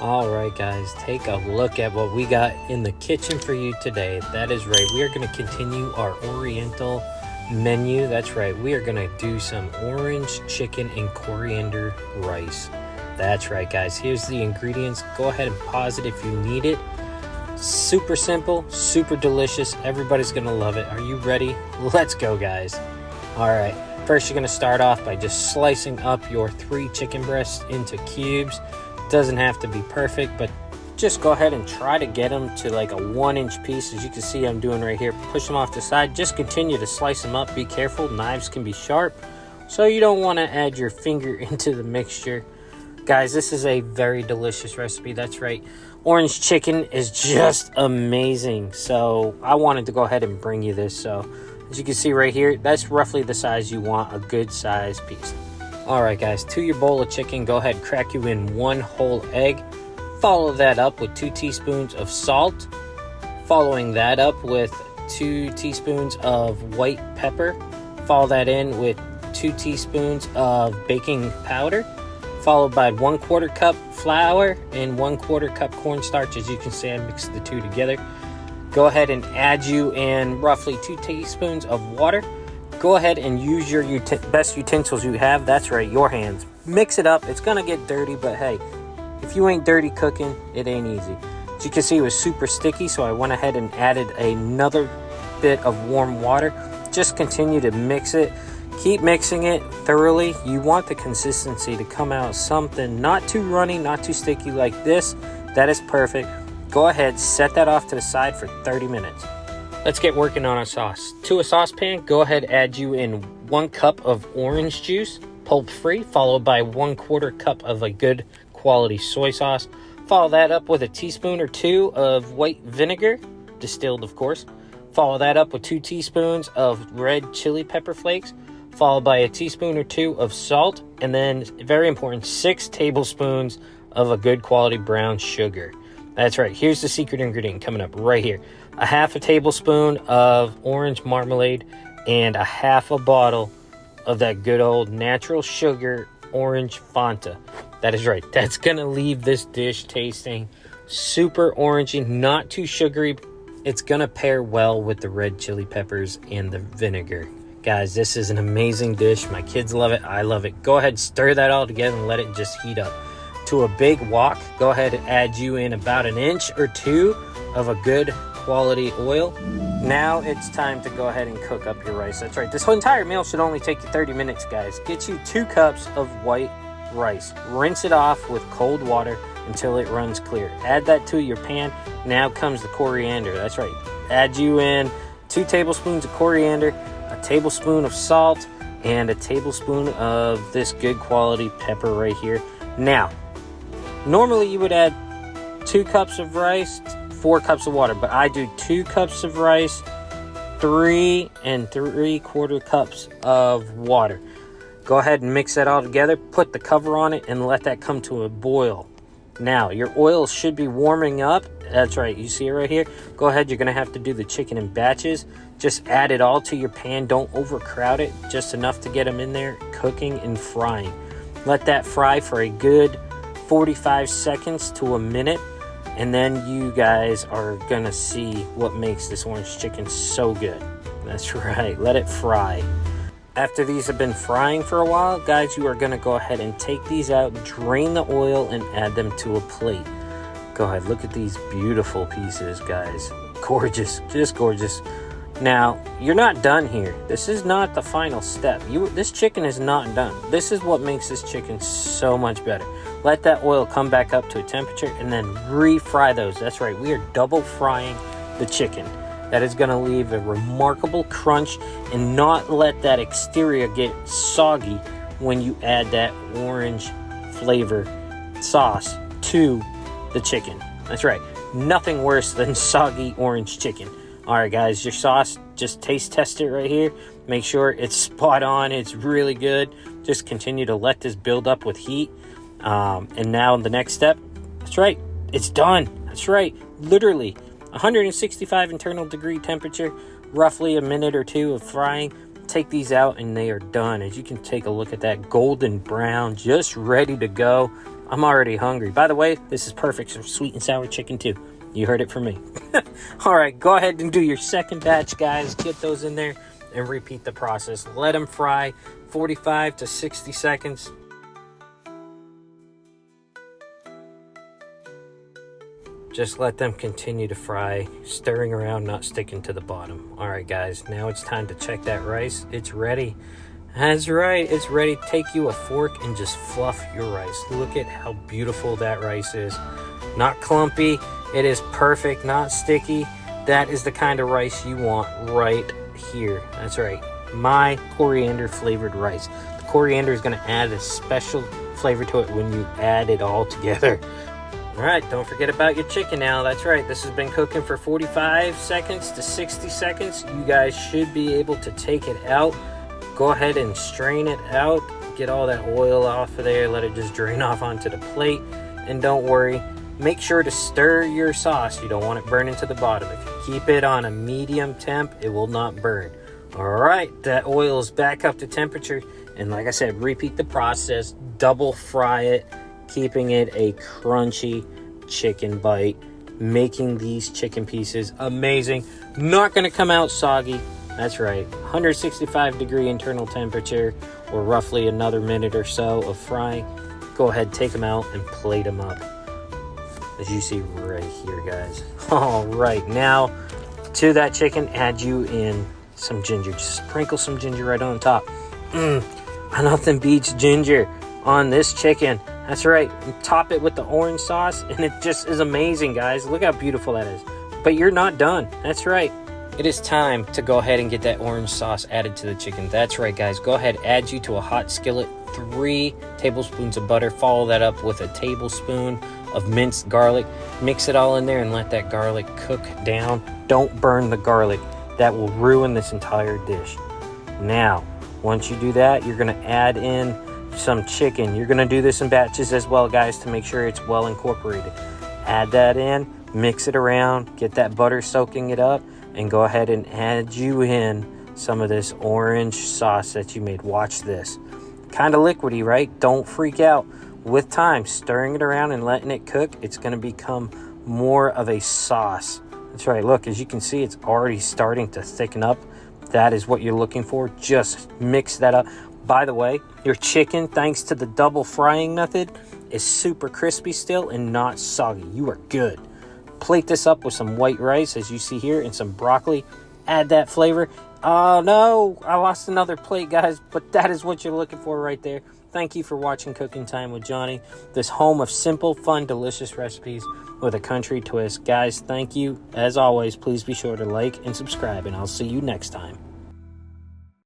All right, guys, take a look at what we got in the kitchen for you today. That is right. We are going to continue our Oriental menu. That's right. We are going to do some orange chicken and coriander rice. That's right, guys. Here's the ingredients. Go ahead and pause it if you need it. Super simple, super delicious. Everybody's going to love it. Are you ready? Let's go, guys. All right. First, you're going to start off by just slicing up your 3 chicken breasts into cubes. Doesn't have to be perfect, but just go ahead and try to get them to like a 1-inch piece. As you can see I'm doing right here, push them off the side. Just continue to slice them up. Be careful, knives can be sharp, so you don't want to add your finger into the mixture. Guys, this is a very delicious recipe. That's right, orange chicken is just amazing, so I wanted to go ahead and bring you this. So as you can see right here, that's roughly the size you want, a good size piece. All right, guys, to your bowl of chicken, go ahead, crack you in 1 whole egg. Follow that up with 2 teaspoons of salt. Following that up with 2 teaspoons of white pepper. Follow that in with 2 teaspoons of baking powder. Followed by 1/4 cup flour and 1/4 cup cornstarch. As you can see, I mixed the 2 together. Go ahead and add you in roughly 2 teaspoons of water. Go ahead and use your best utensils you have. That's right, your hands. Mix it up. It's going to get dirty, but hey, if you ain't dirty cooking, it ain't easy. As you can see, it was super sticky, so I went ahead and added another bit of warm water. Just continue to mix it. Keep mixing it thoroughly. You want the consistency to come out something not too runny, not too sticky like this. That is perfect. Go ahead, set that off to the side for 30 minutes. Let's get working on our sauce. To a saucepan, go ahead, add you in 1 cup of orange juice, pulp free, followed by 1/4 cup of a good quality soy sauce. Follow that up with a teaspoon or 2 of white vinegar, distilled of course. Follow that up with 2 teaspoons of red chili pepper flakes, followed by a teaspoon or 2 of salt, and then, very important, 6 tablespoons of a good quality brown sugar. That's right, here's the secret ingredient coming up right here. A 1/2 tablespoon of orange marmalade and a 1/2 bottle of that good old natural sugar orange Fanta. That is right, that's gonna leave this dish tasting super orangey, not too sugary. It's gonna pair well with the red chili peppers and the vinegar. Guys, this is an amazing dish. My kids love it, I love it. Go ahead, stir that all together and let it just heat up. To a big wok, go ahead and add you in about 1 inch or 2 of a good quality oil. Now it's time to go ahead and cook up your rice. That's right, this whole entire meal should only take you 30 minutes, guys. Get you 2 cups of white rice. Rinse it off with cold water until it runs clear. Add that to your pan. Now comes the coriander. That's right, add you in 2 tablespoons of coriander, a tablespoon of salt, and a tablespoon of this good quality pepper right here. Now, normally you would add 2 cups of rice, 4 cups of water, but I do 2 cups of rice, 3 3/4 cups of water. Go ahead and mix that all together, put the cover on it, and let that come to a boil. Now, your oil should be warming up. That's right, you see it right here? Go ahead, you're gonna have to do the chicken in batches. Just add it all to your pan, don't overcrowd it, just enough to get them in there, cooking and frying. Let that fry for a good 45 seconds to a minute, and then you guys are gonna see what makes this orange chicken so good. That's right, let it fry. After these have been frying for a while, guys, you are gonna go ahead and take these out, drain the oil, and add them to a plate. Go ahead, look at these beautiful pieces, guys. Gorgeous, just gorgeous. Now, you're not done here. This is not the final step. This chicken is not done. This is what makes this chicken so much better. Let that oil come back up to a temperature and then refry those. That's right, we are double frying the chicken. That is gonna leave a remarkable crunch and not let that exterior get soggy when you add that orange flavor sauce to the chicken. That's right, nothing worse than soggy orange chicken. All right, guys, your sauce, just taste test it right here. Make sure it's spot on, it's really good. Just continue to let this build up with heat. And now the next step, that's right, it's done. That's right, literally 165 internal degree temperature, roughly a minute or 2 of frying. Take these out and they are done. As you can take a look at that golden brown, just ready to go. I'm already hungry. By the way, this is perfect for sweet and sour chicken too. You heard it from me. All right, go ahead and do your second batch, guys. Get those in there and repeat the process. Let them fry 45 to 60 seconds. Just let them continue to fry, stirring around, not sticking to the bottom. All right, guys, now it's time to check that rice. It's ready. That's right, it's ready. Take you a fork and just fluff your rice. Look at how beautiful that rice is. Not clumpy, it is perfect, not sticky. That is the kind of rice you want right here. That's right, my coriander flavored rice. The coriander is gonna add a special flavor to it when you add it all together. All right, don't forget about your chicken now. That's right, this has been cooking for 45 seconds to 60 seconds. You guys should be able to take it out. Go ahead and strain it out. Get all that oil off of there. Let it just drain off onto the plate. And don't worry, make sure to stir your sauce. You don't want it burning to the bottom. If you keep it on a medium temp, it will not burn. All right, that oil is back up to temperature. And like I said, repeat the process. Double fry it, keeping it a crunchy chicken bite, making these chicken pieces amazing. Not gonna come out soggy. That's right, 165 degree internal temperature, or roughly another minute or so of frying. Go ahead, take them out and plate them up, as you see right here, guys. All right, now to that chicken, add you in some ginger. Just sprinkle some ginger right on top. Nothing beats ginger on this chicken. That's right, and top it with the orange sauce, and it just is amazing, guys. Look how beautiful that is. But you're not done. That's right. It is time to go ahead and get that orange sauce added to the chicken. That's right, guys. Go ahead, add you to a hot skillet 3 tablespoons of butter. Follow that up with a tablespoon of minced garlic. Mix it all in there and let that garlic cook down. Don't burn the garlic. That will ruin this entire dish. Now, once you do that, you're going to add in some chicken. You're going to do this in batches as well, guys, to make sure it's well incorporated. Add that in, mix it around, get that butter soaking it up, and go ahead and add you in some of this orange sauce that you made. Watch this. Kind of liquidy, right? Don't freak out. With time, stirring it around and letting it cook, it's going to become more of a sauce. That's right. Look, as you can see, it's already starting to thicken up. That is what you're looking for. Just mix that up. By the way, your chicken, thanks to the double frying method, is super crispy still and not soggy. You are good. Plate this up with some white rice, as you see here, and some broccoli. Add that flavor. Oh no, I lost another plate, guys, but that is what you're looking for right there. Thank you for watching Cooking Time with Johnny, this home of simple, fun, delicious recipes with a country twist. Guys, thank you. As always, please be sure to like and subscribe, and I'll see you next time.